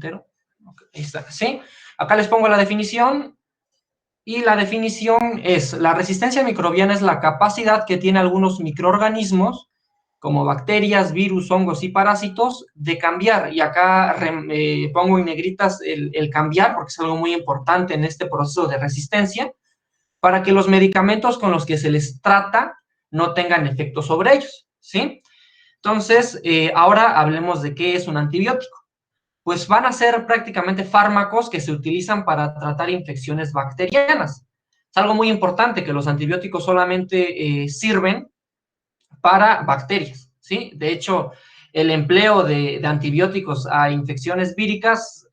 puntero. Okay, ahí está, ¿sí? Acá les pongo la definición. Y la definición es: la resistencia microbiana es la capacidad que tienen algunos microorganismos, como bacterias, virus, hongos y parásitos, de cambiar. Y acá pongo en negritas el cambiar, porque es algo muy importante en este proceso de resistencia, para que los medicamentos con los que se les trata no tengan efecto sobre ellos, ¿sí? Entonces, ahora hablemos de qué es un antibiótico. Pues van a ser prácticamente fármacos que se utilizan para tratar infecciones bacterianas. Es algo muy importante que los antibióticos solamente sirven para bacterias, ¿sí? De hecho, el empleo de antibióticos a infecciones víricas,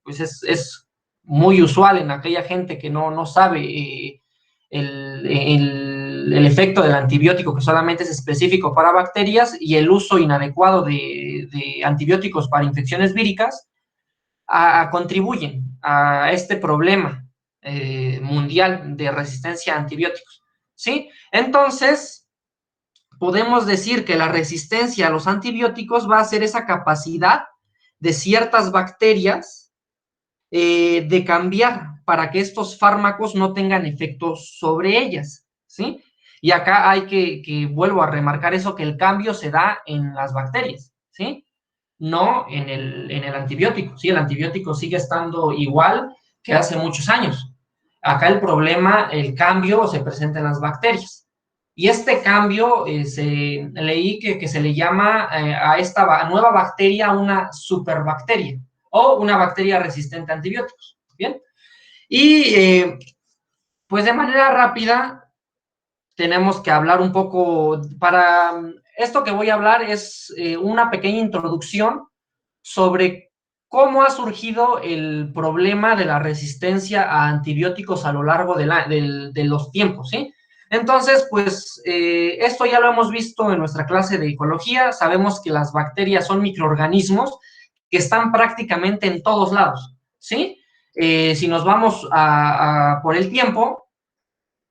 pues es muy usual en aquella gente que no sabe el efecto del antibiótico, que solamente es específico para bacterias, y el uso inadecuado de antibióticos para infecciones víricas, contribuyen a este problema mundial de resistencia a antibióticos, ¿sí? Entonces, podemos decir que la resistencia a los antibióticos va a ser esa capacidad de ciertas bacterias de cambiar para que estos fármacos no tengan efectos sobre ellas, ¿sí? Y acá hay que vuelvo a remarcar eso, que el cambio se da en las bacterias, ¿sí? No en el antibiótico, ¿sí? El antibiótico sigue estando igual que hace muchos años. Acá el problema, el cambio se presenta en las bacterias. Y este cambio, leí que se le llama a esta nueva bacteria una superbacteria o una bacteria resistente a antibióticos, ¿bien? Y pues de manera rápida tenemos que hablar un poco, para esto que voy a hablar es una pequeña introducción sobre cómo ha surgido el problema de la resistencia a antibióticos a lo largo de los tiempos, ¿sí? Entonces, pues, esto ya lo hemos visto en nuestra clase de ecología. Sabemos que las bacterias son microorganismos que están prácticamente en todos lados, ¿sí? Si nos vamos por el tiempo,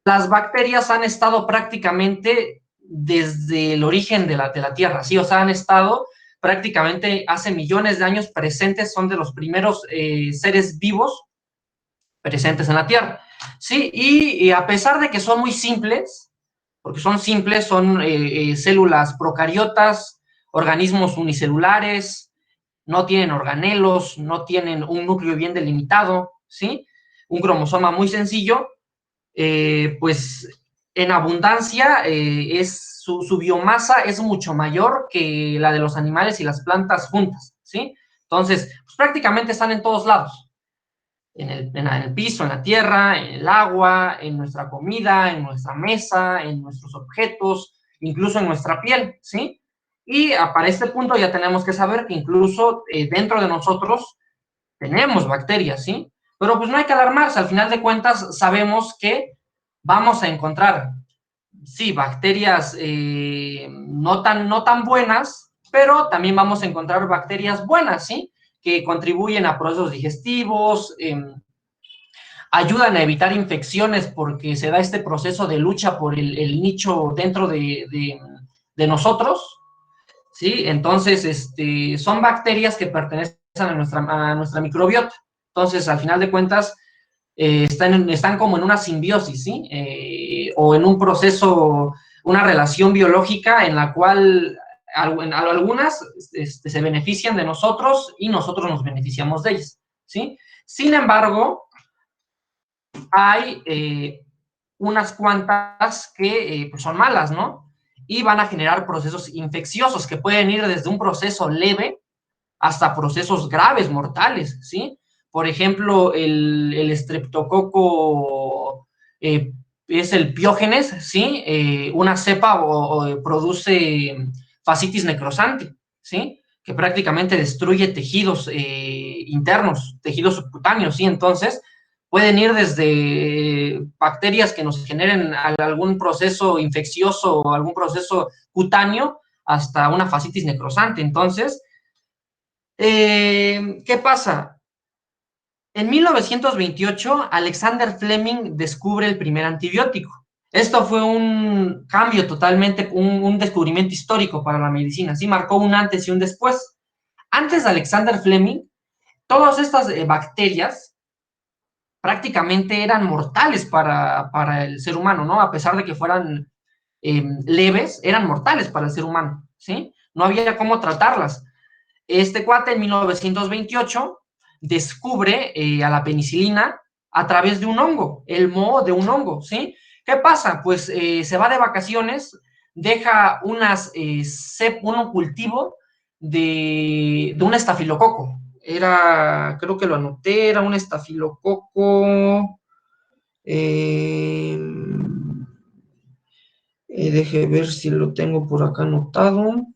las bacterias han estado prácticamente desde el origen de la Tierra, ¿sí? O sea, han estado prácticamente hace millones de años presentes, son de los primeros seres vivos presentes en la Tierra, ¿sí? Y a pesar de que son muy simples, porque son simples, son células procariotas, organismos unicelulares, no tienen organelos, no tienen un núcleo bien delimitado, ¿sí? Un cromosoma muy sencillo, pues en abundancia su biomasa es mucho mayor que la de los animales y las plantas juntas, ¿sí? Entonces, pues prácticamente están en todos lados, en el piso, en la tierra, en el agua, en nuestra comida, en nuestra mesa, en nuestros objetos, incluso en nuestra piel, ¿sí? Y para este punto ya tenemos que saber que incluso dentro de nosotros tenemos bacterias, ¿sí? Pero pues no hay que alarmarse, al final de cuentas sabemos que vamos a encontrar, sí, bacterias no tan buenas, pero también vamos a encontrar bacterias buenas, ¿sí? Que contribuyen a procesos digestivos, ayudan a evitar infecciones porque se da este proceso de lucha por el nicho dentro de nosotros, ¿sí? Entonces, son bacterias que pertenecen a nuestra microbiota. Entonces, al final de cuentas, están como en una simbiosis, ¿sí? O en un proceso, una relación biológica en la cual algunas se benefician de nosotros y nosotros nos beneficiamos de ellas, ¿sí? Sin embargo, hay unas cuantas que pues son malas, ¿no? Y van a generar procesos infecciosos que pueden ir desde un proceso leve hasta procesos graves, mortales, ¿sí? Por ejemplo, el estreptococo es el Piógenes, ¿sí? Una cepa produce fascitis necrosante, ¿sí? Que prácticamente destruye tejidos internos, tejidos subcutáneos, ¿sí? Entonces, pueden ir desde bacterias que nos generen algún proceso infeccioso o algún proceso cutáneo hasta una fascitis necrosante. Entonces, ¿qué pasa? En 1928, Alexander Fleming descubre el primer antibiótico. Esto fue un cambio totalmente, un descubrimiento histórico para la medicina, ¿sí? Marcó un antes y un después. Antes de Alexander Fleming, todas estas bacterias prácticamente eran mortales para el ser humano, ¿no? A pesar de que fueran leves, eran mortales para el ser humano, ¿sí? No había cómo tratarlas. Este cuate en 1928 descubre a la penicilina a través de un hongo, el moho de un hongo, ¿sí? ¿Qué pasa? Pues se va de vacaciones, deja un cultivo de un estafilococo. Creo que lo anoté, era un estafilococo. Eh, deje ver si lo tengo por acá anotado.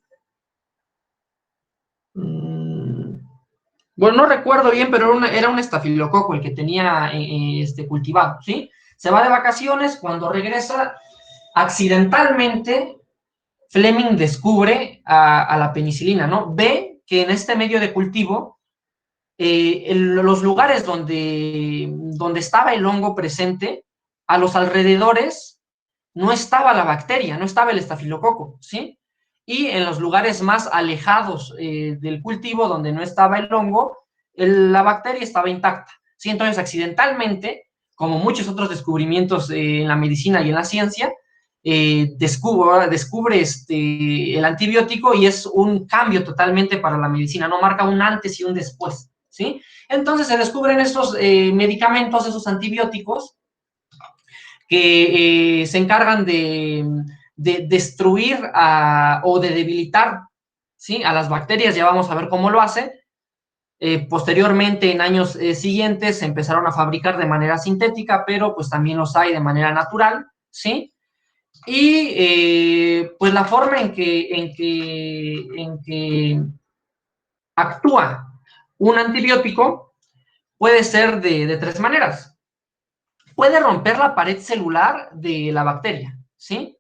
Bueno, no recuerdo bien, pero era un estafilococo el que tenía cultivado, ¿sí? Se va de vacaciones, cuando regresa, accidentalmente, Fleming descubre a la penicilina, ¿no? Ve que en este medio de cultivo, los lugares donde estaba el hongo presente, a los alrededores no estaba la bacteria, no estaba el estafilococo, ¿sí? Y en los lugares más alejados del cultivo, donde no estaba el hongo, la bacteria estaba intacta, ¿sí? Entonces, accidentalmente, como muchos otros descubrimientos en la medicina y en la ciencia, descubre el antibiótico y es un cambio totalmente para la medicina, no marca un antes y un después, ¿sí? Entonces se descubren estos medicamentos, esos antibióticos, que se encargan de destruir o de debilitar, ¿sí? A las bacterias. Ya vamos a ver cómo lo hace. Posteriormente, en años siguientes, se empezaron a fabricar de manera sintética, pero pues también los hay de manera natural, ¿sí? Y pues la forma en que actúa un antibiótico puede ser de tres maneras. Puede romper la pared celular de la bacteria, ¿sí?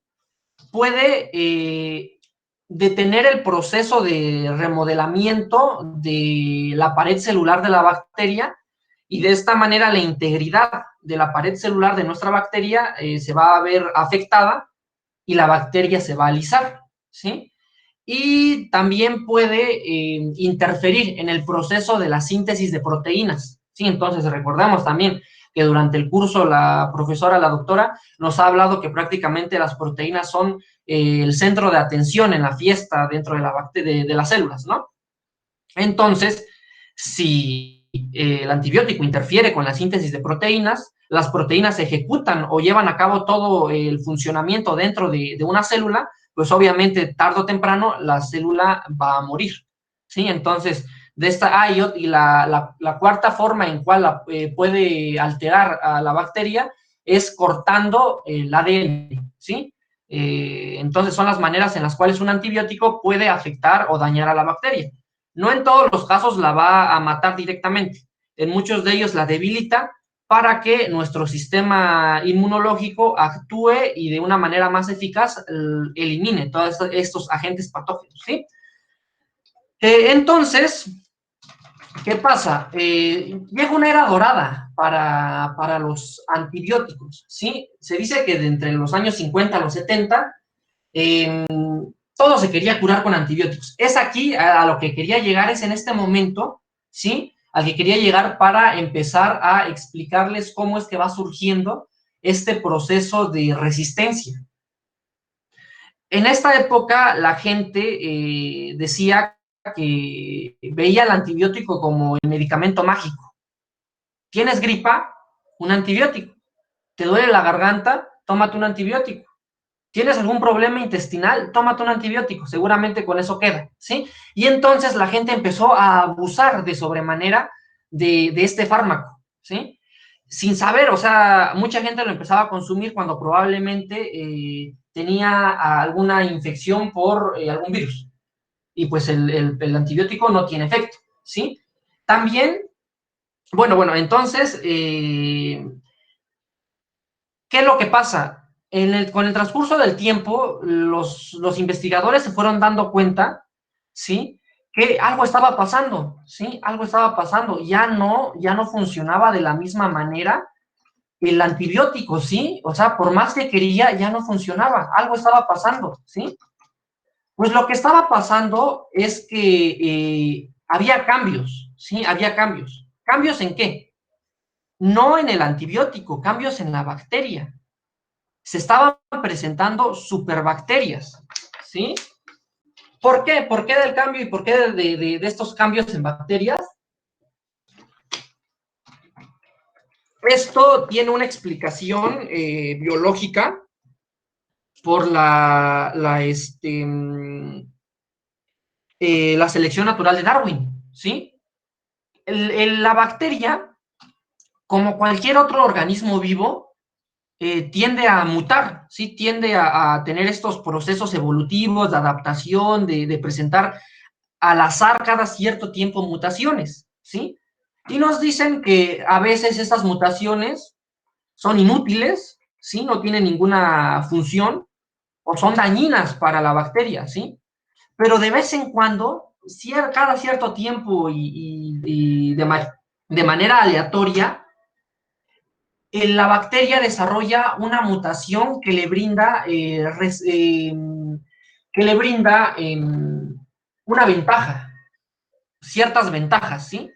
Puede detener el proceso de remodelamiento de la pared celular de la bacteria y de esta manera la integridad de la pared celular de nuestra bacteria se va a ver afectada y la bacteria se va a alisar, ¿sí? Y también puede interferir en el proceso de la síntesis de proteínas, ¿sí? Entonces, recordemos también que durante el curso la profesora, la doctora, nos ha hablado que prácticamente las proteínas son el centro de atención en la fiesta dentro de las células, ¿no? Entonces, si el antibiótico interfiere con la síntesis de proteínas, las proteínas ejecutan o llevan a cabo todo el funcionamiento dentro de una célula, pues obviamente tarde o temprano la célula va a morir, ¿sí? Entonces, y la cuarta forma en cual puede alterar a la bacteria es cortando el ADN, ¿sí? Entonces son las maneras en las cuales un antibiótico puede afectar o dañar a la bacteria. No en todos los casos la va a matar directamente, en muchos de ellos la debilita para que nuestro sistema inmunológico actúe y de una manera más eficaz elimine todos estos agentes patógenos, ¿sí? Entonces, ¿qué pasa? Llega una era dorada para los antibióticos, ¿sí? Se dice que de entre los años 50 a los 70, todo se quería curar con antibióticos. Es aquí a lo que quería llegar, es en este momento, ¿sí? Al que quería llegar para empezar a explicarles cómo es que va surgiendo este proceso de resistencia. En esta época la gente decía que veía el antibiótico como el medicamento mágico. ¿Tienes gripa? Un antibiótico. ¿Te duele la garganta? Tómate un antibiótico. ¿Tienes algún problema intestinal? Tómate un antibiótico, seguramente con eso queda, ¿sí? Y entonces la gente empezó a abusar de sobremanera de este fármaco, ¿sí? Sin saber, o sea, mucha gente lo empezaba a consumir cuando probablemente tenía alguna infección por algún virus. Y pues el antibiótico no tiene efecto, ¿sí? También, bueno, entonces, ¿qué es lo que pasa? Con el transcurso del tiempo, los investigadores se fueron dando cuenta, ¿sí? Que algo estaba pasando, ¿sí? Algo estaba pasando. Ya no funcionaba de la misma manera el antibiótico, ¿sí? O sea, por más que quería, ya no funcionaba. Algo estaba pasando, ¿sí? Pues lo que estaba pasando es que había cambios, ¿sí? Había cambios. ¿Cambios en qué? No en el antibiótico, cambios en la bacteria. Se estaban presentando superbacterias, ¿sí? ¿Por qué? ¿Por qué del cambio y por qué de estos cambios en bacterias? Esto tiene una explicación biológica por la selección natural de Darwin, ¿sí? La bacteria, como cualquier otro organismo vivo, tiende a mutar, ¿sí? Tiende a tener estos procesos evolutivos de adaptación, de presentar al azar cada cierto tiempo mutaciones, ¿sí? Y nos dicen que a veces estas mutaciones son inútiles, ¿sí? No tienen ninguna función o son dañinas para la bacteria, ¿sí? Pero de vez en cuando, cada cierto tiempo y de manera aleatoria, la bacteria desarrolla una mutación que le brinda una ventaja, ciertas ventajas, ¿sí?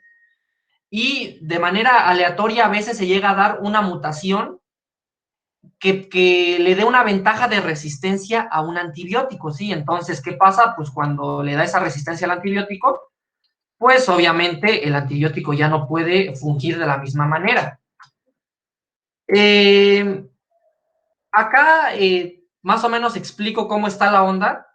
Y de manera aleatoria a veces se llega a dar una mutación que le dé una ventaja de resistencia a un antibiótico, ¿sí? Entonces, ¿qué pasa? Pues cuando le da esa resistencia al antibiótico, pues obviamente el antibiótico ya no puede fungir de la misma manera. Eh, Acá más o menos explico cómo está la onda,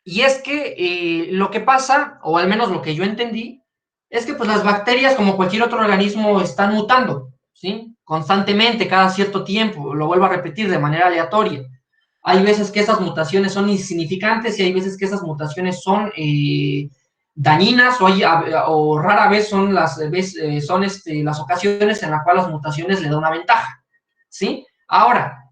y es que lo que pasa, o al menos lo que yo entendí, es que pues las bacterias, como cualquier otro organismo, están mutando, ¿sí? Constantemente, cada cierto tiempo, lo vuelvo a repetir, de manera aleatoria. Hay veces que esas mutaciones son insignificantes y hay veces que esas mutaciones son dañinas o rara vez son las ocasiones en las cuales las mutaciones le dan una ventaja, ¿sí? Ahora,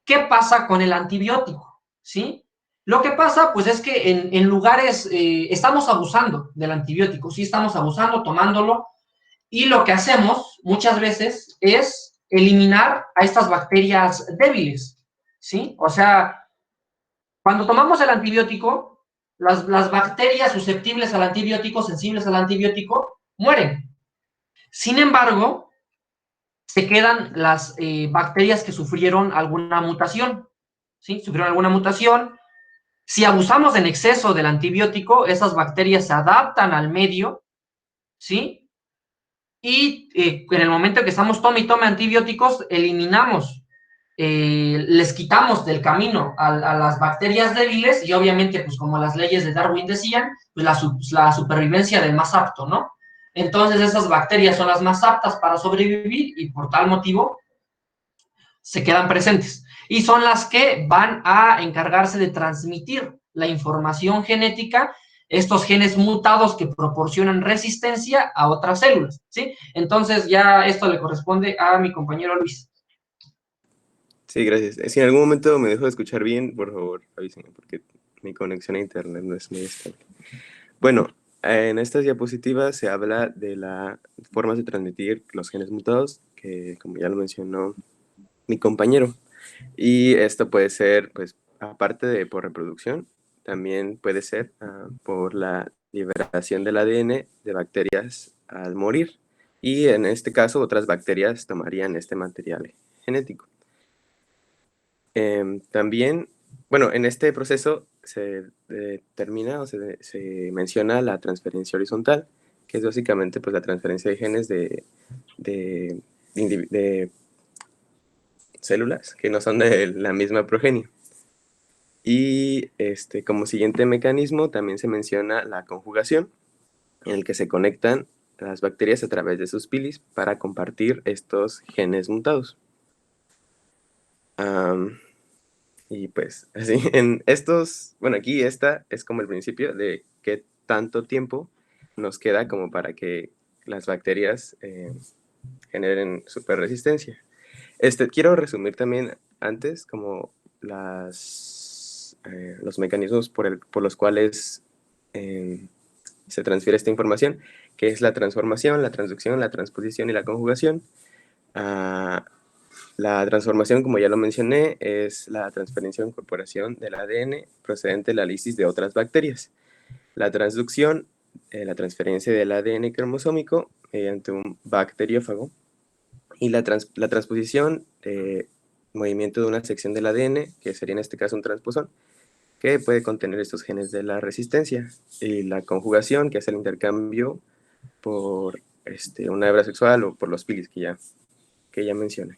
¿qué pasa con el antibiótico? ¿Sí? Lo que pasa, pues, es que en lugares estamos abusando del antibiótico, sí estamos abusando, tomándolo, y lo que hacemos muchas veces es eliminar a estas bacterias débiles, ¿sí? O sea, cuando tomamos el antibiótico, las bacterias susceptibles al antibiótico, sensibles al antibiótico, mueren. Sin embargo, se quedan las bacterias que sufrieron alguna mutación, ¿sí? Sufrieron alguna mutación. Si abusamos en exceso del antibiótico, esas bacterias se adaptan al medio, ¿sí? Y en el momento que estamos tome y tome antibióticos, eliminamos, les quitamos del camino a las bacterias débiles y obviamente, pues como las leyes de Darwin decían, pues la supervivencia del más apto, ¿no? Entonces esas bacterias son las más aptas para sobrevivir y por tal motivo se quedan presentes. Y son las que van a encargarse de transmitir la información genética, estos genes mutados que proporcionan resistencia a otras células, ¿sí? Entonces ya esto le corresponde a mi compañero Luis. Sí, gracias. Si en algún momento me dejo de escuchar bien, por favor, avísenme, porque mi conexión a internet no es muy estable. Bueno, en estas diapositivas se habla de las formas de transmitir los genes mutados, que como ya lo mencionó mi compañero. Y esto puede ser, pues, aparte de por reproducción, también puede ser por la liberación del ADN de bacterias al morir. Y en este caso, otras bacterias tomarían este material genético. También, bueno, en este proceso se determina o se menciona la transferencia horizontal, que es básicamente pues, la transferencia de genes de, de células que no son de la misma progenie. Y como siguiente mecanismo también se menciona la conjugación, en el que se conectan las bacterias a través de sus pilis para compartir estos genes mutados. Y pues así, en estos, bueno, aquí esta es como el principio de qué tanto tiempo nos queda como para que las bacterias generen superresistencia. Quiero resumir también antes como los mecanismos por los cuales se transfiere esta información, que es la transformación, la transducción, la transposición y la conjugación. La transformación, como ya lo mencioné, es la transferencia o incorporación del ADN procedente de la lisis de otras bacterias. La transducción la transferencia del ADN cromosómico mediante un bacteriófago y la transposición, movimiento de una sección del ADN, que sería en este caso un transposón, que puede contener estos genes de la resistencia, y la conjugación, que es el intercambio por una hebra sexual o por los pilis que ya mencioné.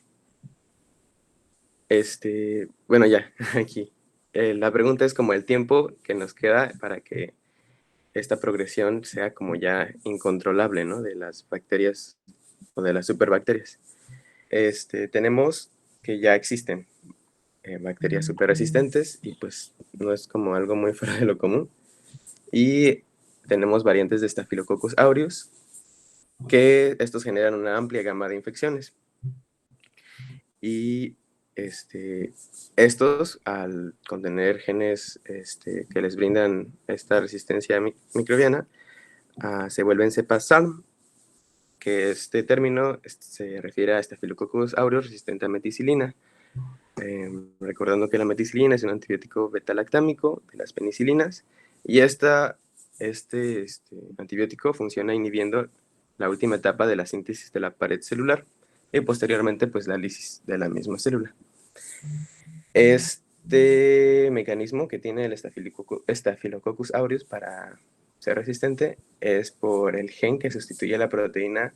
Bueno, ya, aquí. La pregunta es como el tiempo que nos queda para que esta progresión sea como ya incontrolable, ¿no? De las bacterias o de las superbacterias. Tenemos que ya existen bacterias superresistentes y pues no es como algo muy fuera de lo común. Y tenemos variantes de Staphylococcus aureus, que estos generan una amplia gama de infecciones. Y estos, al contener genes que les brindan esta resistencia microbiana, se vuelven cepas SALM, que este término se refiere a Staphylococcus aureus resistente a meticilina. Recordando que la meticilina es un antibiótico beta-lactámico de las penicilinas, y este antibiótico funciona inhibiendo la última etapa de la síntesis de la pared celular y posteriormente pues la lisis de la misma célula. Este mecanismo que tiene el Staphylococcus aureus para ser resistente es por el gen que sustituye la proteína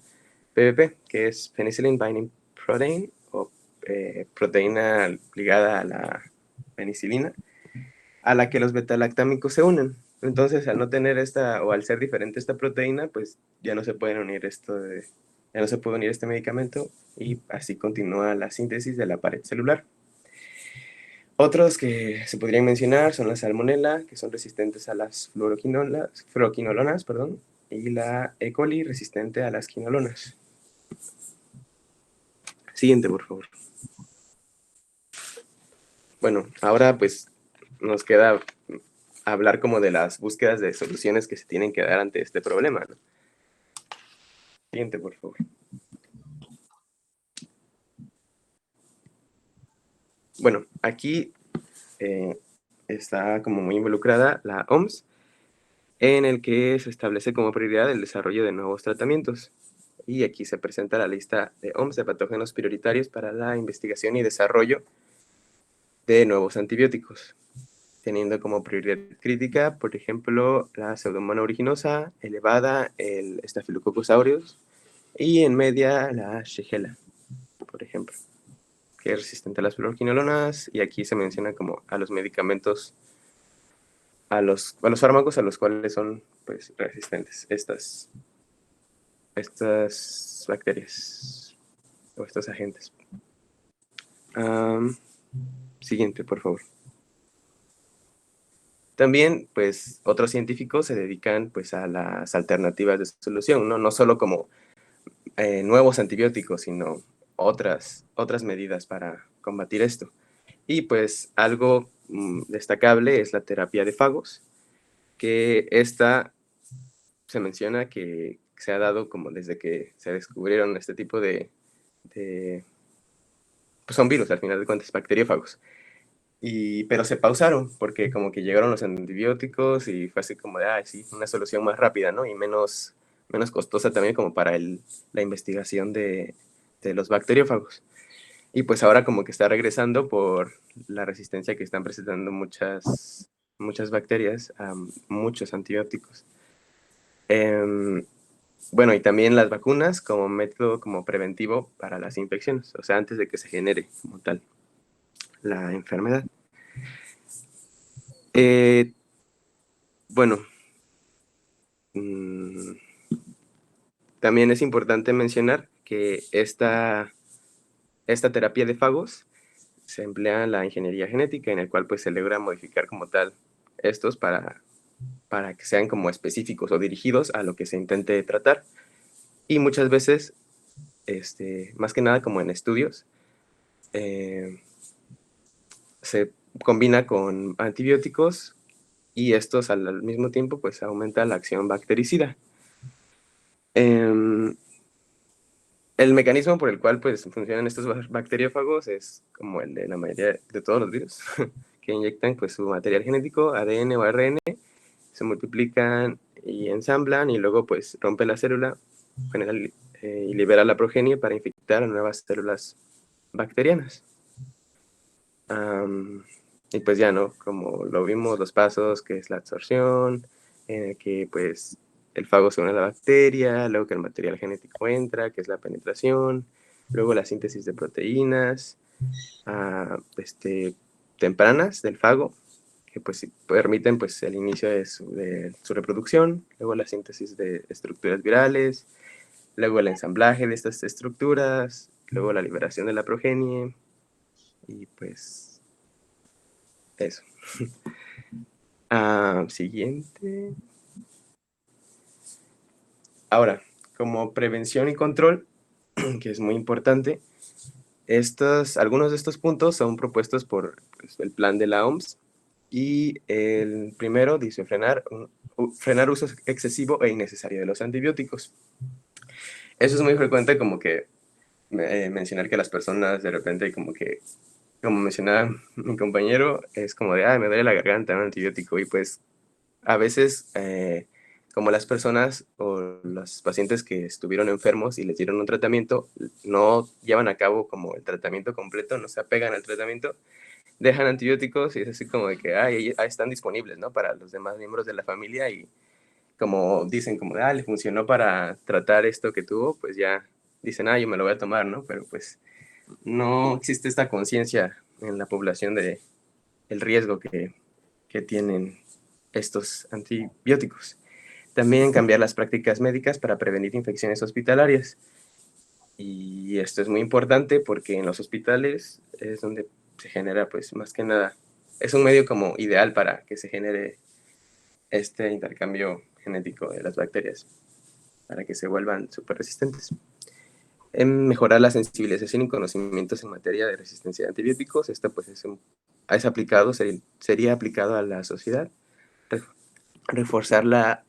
PBP, que es Penicillin Binding Protein, o proteína ligada a la penicilina, a la que los beta-lactámicos se unen. Entonces, al no tener o al ser diferente esta proteína, pues ya no se pueden unir ya no se puede unir este medicamento, y así continúa la síntesis de la pared celular. Otros que se podrían mencionar son la salmonella, que son resistentes a las fluoroquinolonas, y la E. coli, resistente a las quinolonas. Siguiente, por favor. Bueno, ahora pues nos queda hablar como de las búsquedas de soluciones que se tienen que dar ante este problema, ¿no? Siguiente, por favor. Bueno, aquí está como muy involucrada la OMS, en el que se establece como prioridad el desarrollo de nuevos tratamientos. Y aquí se presenta la lista de OMS de patógenos prioritarios para la investigación y desarrollo de nuevos antibióticos, teniendo como prioridad crítica, por ejemplo, la Pseudomonas aeruginosa, elevada, el Staphylococcus aureus, y en media la Shigella, por ejemplo, que es resistente a las fluoroquinolonas, y aquí se menciona como a los medicamentos, a los fármacos a los cuales son pues resistentes estas bacterias o estos agentes. Siguiente, por favor. También, pues, otros científicos se dedican, pues, a las alternativas de solución, ¿no? No solo como nuevos antibióticos, sino otras medidas para combatir esto. Y, pues, algo destacable es la terapia de fagos, que esta se menciona que se ha dado como desde que se descubrieron este tipo pues son virus, al final de cuentas, bacteriófagos. Pero se pausaron porque como que llegaron los antibióticos y fue así como de, sí, una solución más rápida, ¿no? Y menos costosa también como para la investigación de los bacteriófagos. Y pues ahora como que está regresando por la resistencia que están presentando muchas bacterias a muchos antibióticos. Bueno, y también las vacunas como método como preventivo para las infecciones, o sea, antes de que se genere como tal la enfermedad. Bueno, también es importante mencionar que esta terapia de fagos se emplea en la ingeniería genética, en el cual pues se logra modificar como tal estos para que sean como específicos o dirigidos a lo que se intente tratar. Y muchas veces, más que nada como en estudios, se combina con antibióticos, y estos al mismo tiempo pues aumenta la acción bactericida. El mecanismo por el cual pues funcionan estos bacteriófagos es como el de la mayoría de todos los virus, que inyectan pues su material genético, ADN o ARN, se multiplican y ensamblan y luego pues rompe la célula general, y libera la progenie para infectar a nuevas células bacterianas. Y pues ya, ¿no? Como lo vimos, los pasos, que es la absorción, en el que pues el fago se une a la bacteria, luego que el material genético entra, que es la penetración, luego la síntesis de proteínas tempranas del fago, que pues permiten pues el inicio de su reproducción, luego la síntesis de estructuras virales, luego el ensamblaje de estas estructuras, luego la liberación de la progenie, y pues eso. Siguiente. Ahora, como prevención y control, que es muy importante, algunos de estos puntos son propuestos por pues, el plan de la OMS, y el primero dice frenar uso excesivo e innecesario de los antibióticos. Eso es muy frecuente, como que mencionar que las personas de repente como mencionaba mi compañero, es como de, me duele la garganta, un antibiótico, y pues a veces, como las personas o los pacientes que estuvieron enfermos y les dieron un tratamiento, no llevan a cabo como el tratamiento completo, no se apegan al tratamiento, dejan antibióticos y es así como de que están disponibles, ¿no? Para los demás miembros de la familia, y como dicen, como de, le funcionó para tratar esto que tuvo, pues ya dicen, yo me lo voy a tomar, ¿no? Pero pues no existe esta conciencia en la población de el riesgo que tienen estos antibióticos. También cambiar las prácticas médicas para prevenir infecciones hospitalarias. Y esto es muy importante porque en los hospitales es donde se genera, pues más que nada, es un medio como ideal para que se genere este intercambio genético de las bacterias, para que se vuelvan súper resistentes. En mejorar la sensibilización y conocimientos en materia de resistencia a antibióticos. Esto pues es aplicado, sería aplicado a la sociedad. Reforzar la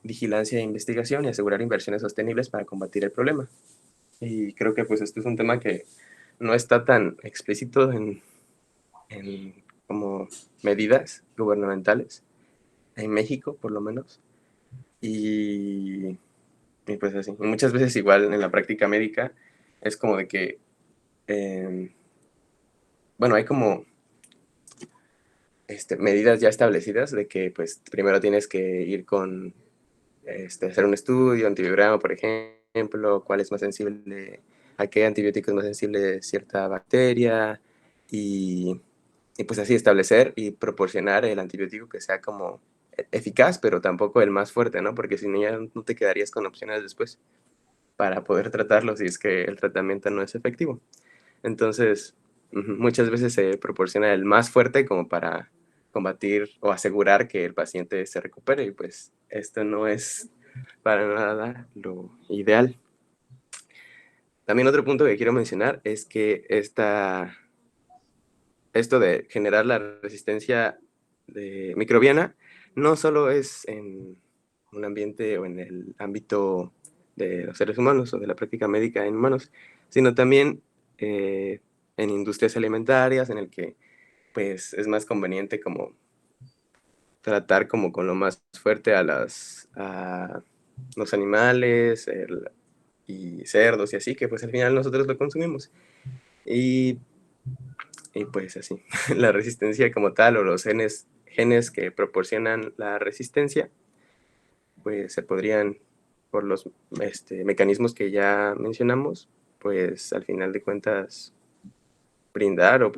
vigilancia e investigación y asegurar inversiones sostenibles para combatir el problema. Y creo que pues este es un tema que no está tan explícito en como medidas gubernamentales, en México por lo menos. Y pues así. Y muchas veces igual en la práctica médica es como de que, bueno, hay como medidas ya establecidas de que pues primero tienes que ir con hacer un estudio, antibiograma, por ejemplo, cuál es más sensible, a qué antibiótico es más sensible cierta bacteria, y pues así establecer y proporcionar el antibiótico que sea como eficaz, pero tampoco el más fuerte, ¿no? Porque si no, ya no te quedarías con opciones después para poder tratarlo si es que el tratamiento no es efectivo. Entonces, muchas veces se proporciona el más fuerte como para combatir o asegurar que el paciente se recupere, y pues esto no es para nada lo ideal. También otro punto que quiero mencionar es que esto de generar la resistencia microbiana no solo es en un ambiente o en el ámbito de los seres humanos o de la práctica médica en humanos, sino también en industrias alimentarias, en el que pues es más conveniente como tratar como con lo más fuerte a los animales y cerdos y así, que pues al final nosotros lo consumimos. Y pues así, la resistencia como tal, o los genes que proporcionan la resistencia, pues se podrían, por los mecanismos que ya mencionamos, pues al final de cuentas brindar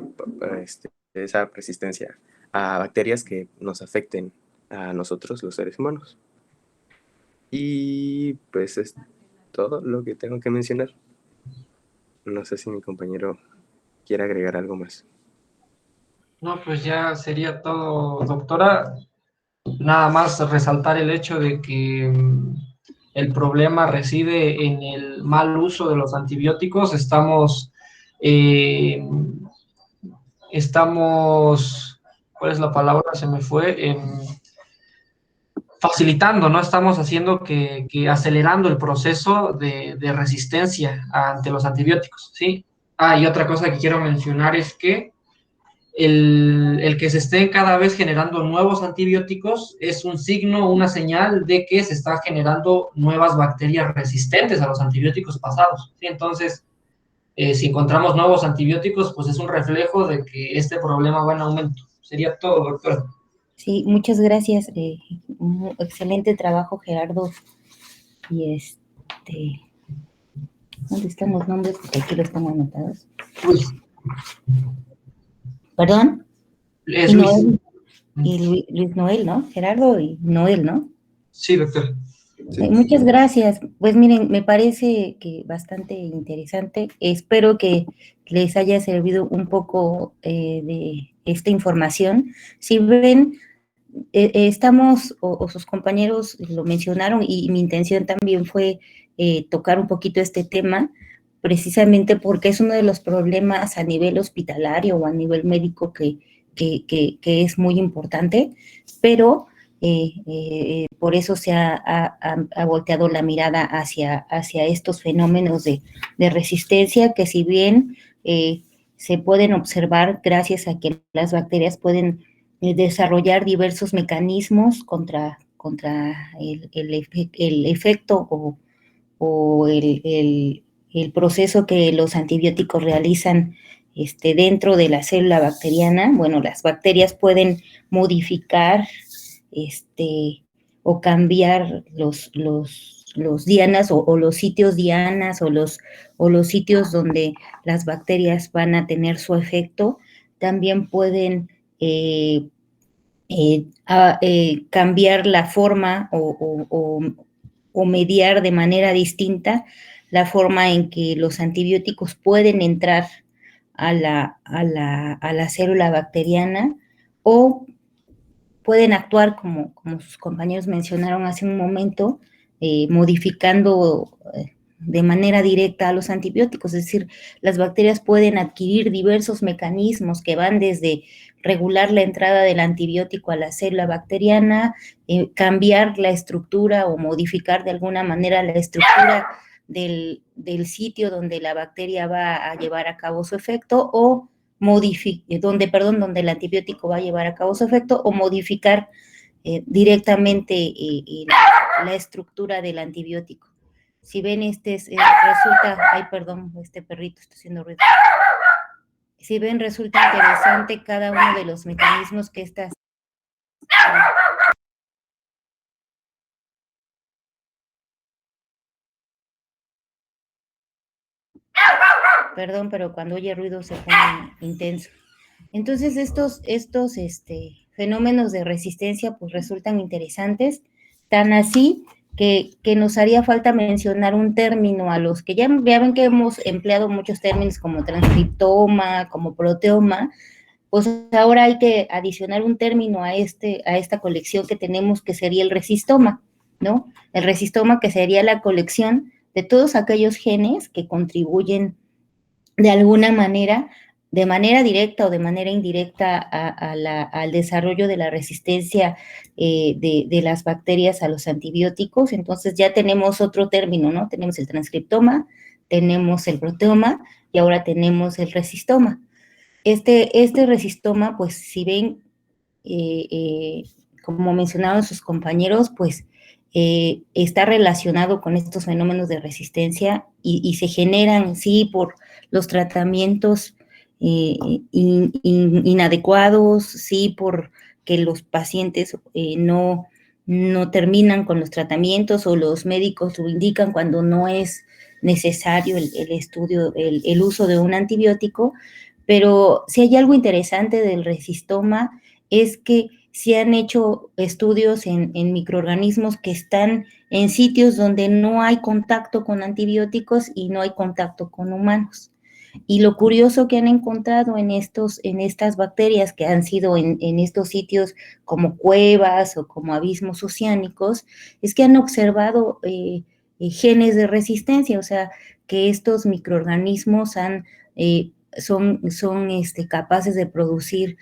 esa resistencia a bacterias que nos afecten a nosotros, los seres humanos. Y pues es todo lo que tengo que mencionar. No sé si mi compañero quiere agregar algo más. No, pues ya sería todo, doctora. Nada más resaltar el hecho de que el problema reside en el mal uso de los antibióticos. Eh, ¿Cuál es la palabra? Se me fue. Facilitando, ¿no? Estamos haciendo que acelerando el proceso de resistencia ante los antibióticos, ¿sí? Y otra cosa que quiero mencionar es que el que se estén cada vez generando nuevos antibióticos es un signo, una señal de que se está generando nuevas bacterias resistentes a los antibióticos pasados, ¿sí? Entonces, si encontramos nuevos antibióticos, pues es un reflejo de que este problema va en aumento. Sería todo, doctor. Sí, muchas gracias. Un excelente trabajo, Gerardo. Y ¿dónde están los nombres? Porque aquí los tengo anotados. Luis. ¿Perdón? Es Luis. Noel. Y Luis Noel, ¿no? Gerardo y Noel, ¿no? Sí, doctor. Sí. Muchas gracias. Pues miren, me parece que bastante interesante. Espero que les haya servido un poco de esta información. Si ven, estamos, o sus compañeros lo mencionaron, y mi intención también fue tocar un poquito este tema, precisamente porque es uno de los problemas a nivel hospitalario o a nivel médico que es muy importante, pero por eso se ha volteado la mirada hacia estos fenómenos de resistencia, que si bien se pueden observar gracias a que las bacterias pueden desarrollar diversos mecanismos contra el efecto o el proceso que los antibióticos realizan dentro de la célula bacteriana. Bueno, las bacterias pueden modificar o cambiar los dianas o los sitios dianas o los sitios donde las bacterias van a tener su efecto. También pueden cambiar la forma o mediar de manera distinta la forma en que los antibióticos pueden entrar a la célula bacteriana, o pueden actuar, como sus compañeros mencionaron hace un momento, modificando de manera directa a los antibióticos. Es decir, las bacterias pueden adquirir diversos mecanismos que van desde regular la entrada del antibiótico a la célula bacteriana, cambiar la estructura o modificar de alguna manera la estructura del sitio donde la bacteria va a llevar a cabo su efecto, o donde el antibiótico va a llevar a cabo su efecto, o modificar directamente la estructura del antibiótico. Si ven, resulta, ay, perdón, este perrito está haciendo ruido. Si ven, resulta interesante cada uno de los mecanismos que estas... Perdón, pero cuando oye ruido se pone intenso. Entonces, estos fenómenos de resistencia pues resultan interesantes, tan así que nos haría falta mencionar un término a los que ya ven que hemos empleado muchos términos como transcriptoma, como proteoma. Pues ahora hay que adicionar un término a esta colección que tenemos, que sería el resistoma, ¿no? El resistoma, que sería la colección de todos aquellos genes que contribuyen de alguna manera, de manera directa o de manera indirecta, al desarrollo de la resistencia de las bacterias a los antibióticos. Entonces ya tenemos otro término, ¿no? Tenemos el transcriptoma, tenemos el proteoma y ahora tenemos el resistoma. Este resistoma, pues si ven, como mencionaron sus compañeros, pues está relacionado con estos fenómenos de resistencia y se generan, sí, por los tratamientos inadecuados, sí, porque los pacientes no terminan con los tratamientos, o los médicos lo indican cuando no es necesario el estudio, el uso de un antibiótico. Pero si hay algo interesante del resistoma, es que se han hecho estudios en microorganismos que están en sitios donde no hay contacto con antibióticos y no hay contacto con humanos. Y lo curioso que han encontrado en estas bacterias que han sido en estos sitios como cuevas o como abismos oceánicos, es que han observado genes de resistencia, o sea, que estos microorganismos son capaces de producir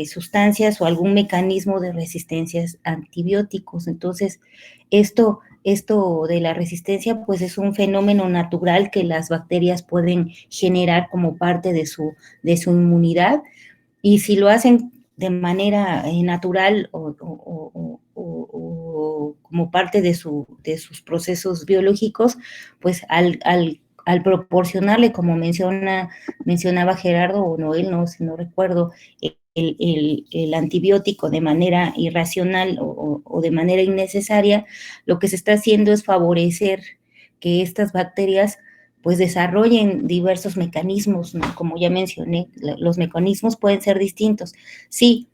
sustancias o algún mecanismo de resistencias a antibióticos. Entonces, esto de la resistencia, pues es un fenómeno natural que las bacterias pueden generar como parte de su inmunidad. Y si lo hacen de manera natural o como parte de sus procesos biológicos, pues al proporcionarle, como mencionaba Gerardo o Noel, no, si no recuerdo, el antibiótico de manera irracional o de manera innecesaria, lo que se está haciendo es favorecer que estas bacterias pues desarrollen diversos mecanismos, ¿no? Como ya mencioné, los mecanismos pueden ser distintos. Sí,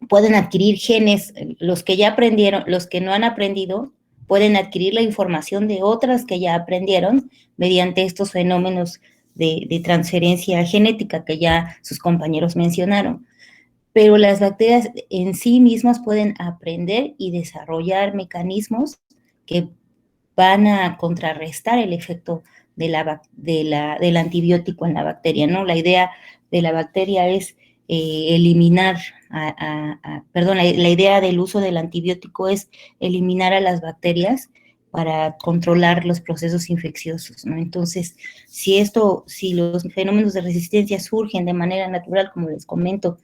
pueden adquirir genes, los que ya aprendieron, los que no han aprendido, pueden adquirir la información de otras que ya aprendieron mediante estos fenómenos de transferencia genética que ya sus compañeros mencionaron. Pero las bacterias en sí mismas pueden aprender y desarrollar mecanismos que van a contrarrestar el efecto del antibiótico en la bacteria, ¿no? La idea de la bacteria es eliminar, perdón, la idea del uso del antibiótico es eliminar a las bacterias para controlar los procesos infecciosos, ¿no? Entonces, si los fenómenos de resistencia surgen de manera natural, como les comento,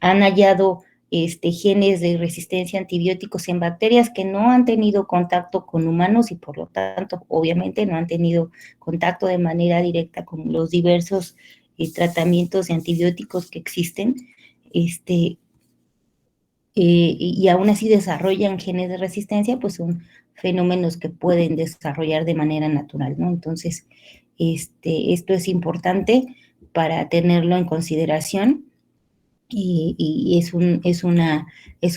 han hallado genes de resistencia a antibióticos en bacterias que no han tenido contacto con humanos y por lo tanto, obviamente, no han tenido contacto de manera directa con los diversos tratamientos de antibióticos que existen, y aún así desarrollan genes de resistencia, pues son fenómenos que pueden desarrollar de manera natural, ¿no? Entonces, esto es importante para tenerlo en consideración. Y es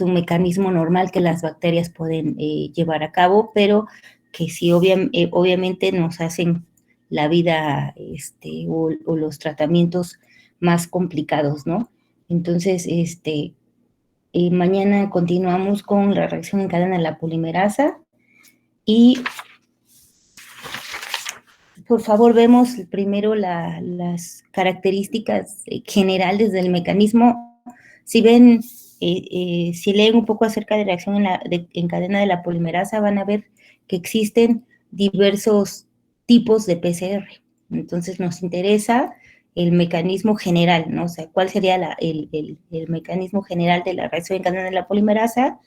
un mecanismo normal que las bacterias pueden llevar a cabo, pero que sí obviamente nos hacen la vida o los tratamientos más complicados, ¿no? Entonces, mañana continuamos con la reacción en cadena de la polimerasa y por favor vemos primero las características generales del mecanismo. Si ven, si leen un poco acerca de reacción en cadena de la polimerasa, van a ver que existen diversos tipos de PCR. Entonces nos interesa el mecanismo general, ¿no? O sea, ¿cuál sería el mecanismo general de la reacción en cadena de la polimerasa?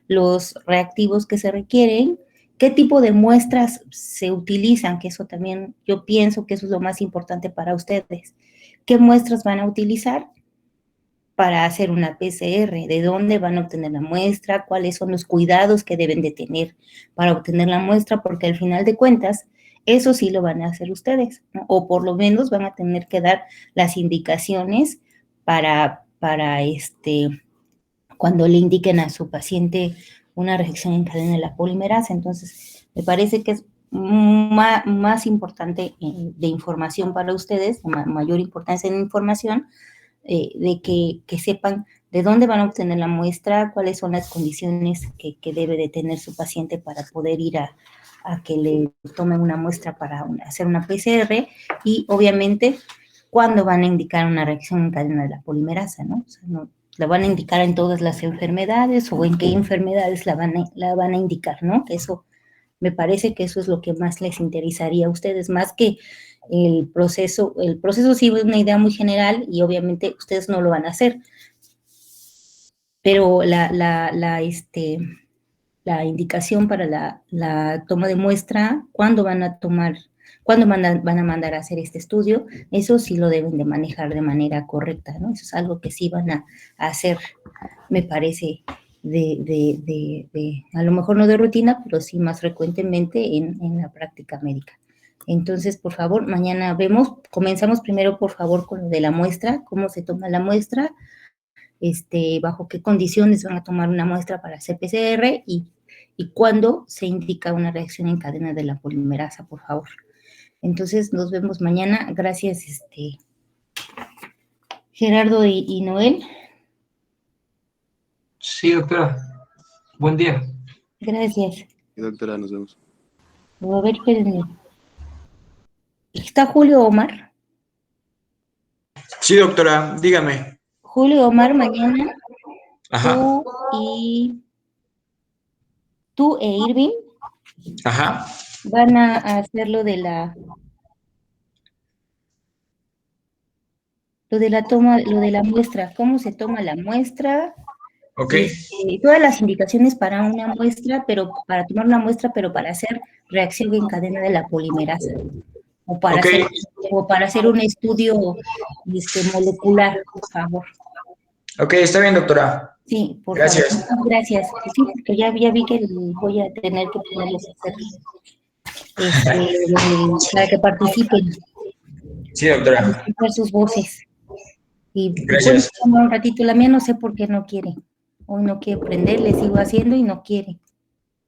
Los reactivos que se requieren, qué tipo de muestras se utilizan, que eso también yo pienso que eso es lo más importante para ustedes. ¿Qué muestras van a utilizar para hacer una PCR? ¿De dónde van a obtener la muestra? ¿Cuáles son los cuidados que deben de tener para obtener la muestra? Porque al final de cuentas, eso sí lo van a hacer ustedes, ¿no? O por lo menos van a tener que dar las indicaciones para cuando le indiquen a su paciente una reacción en cadena de la polimerasa. Entonces, me parece que es más importante de información para ustedes, mayor importancia en información, de que sepan de dónde van a obtener la muestra, cuáles son las condiciones que debe de tener su paciente para poder ir a que le tomen una muestra para hacer una PCR y obviamente cuándo van a indicar una reacción en cadena de la polimerasa, ¿no? O sea, no la van a indicar en todas las enfermedades o en qué enfermedades la van a indicar, ¿no? Eso me parece que eso es lo que más les interesaría a ustedes, más que el proceso sí es una idea muy general y obviamente ustedes no lo van a hacer, pero la indicación para la toma de muestra, cuándo van a mandar a hacer este estudio, eso sí lo deben de manejar de manera correcta, ¿no? Eso es algo que sí van a hacer, me parece, a lo mejor no de rutina, pero sí más frecuentemente en la práctica médica. Entonces, por favor, mañana comenzamos primero, por favor, con lo de la muestra, cómo se toma la muestra, bajo qué condiciones van a tomar una muestra para hacer PCR y cuándo se indica una reacción en cadena de la polimerasa, por favor. Entonces, nos vemos mañana. Gracias, Gerardo y Noel. Sí, doctora. Buen día. Gracias. Sí, doctora, nos vemos. A ver, espérenme. ¿Está Julio Omar? Sí, doctora, dígame. Julio Omar, mañana Ajá, tú e Irving ajá. van a hacer lo de Lo de la toma, lo de la muestra, ¿cómo se toma la muestra? Ok. Todas las indicaciones para una muestra, pero para tomar una muestra, pero para hacer reacción en cadena de la polimerasa, o para, Ok. hacer un estudio molecular, por favor. Ok, está bien, doctora. Sí, por Gracias. favor. Gracias. Sí, porque ya vi que voy a tener que ponerlos a hacer, para que participen, Sí, para doctora. escuchar sus voces. Y pueden Gracias. tomar un ratito. La mía no sé por qué no quiere. Hoy no quiere prender, le sigo haciendo y no quiere.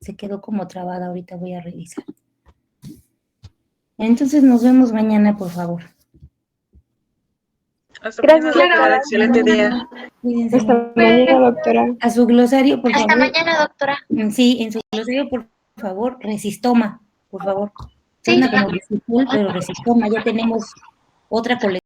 Se quedó como trabada, ahorita voy a revisar. Entonces nos vemos mañana, por favor. Hasta mañana, doctora. Excelente día. Cuídense Hasta mucho. mañana, doctora. A su glosario, por favor. Hasta mañana, doctora. Sí, en su glosario, por favor, resistoma, por favor. Sí. Suena como resistul, pero resistoma. Ya tenemos otra colección.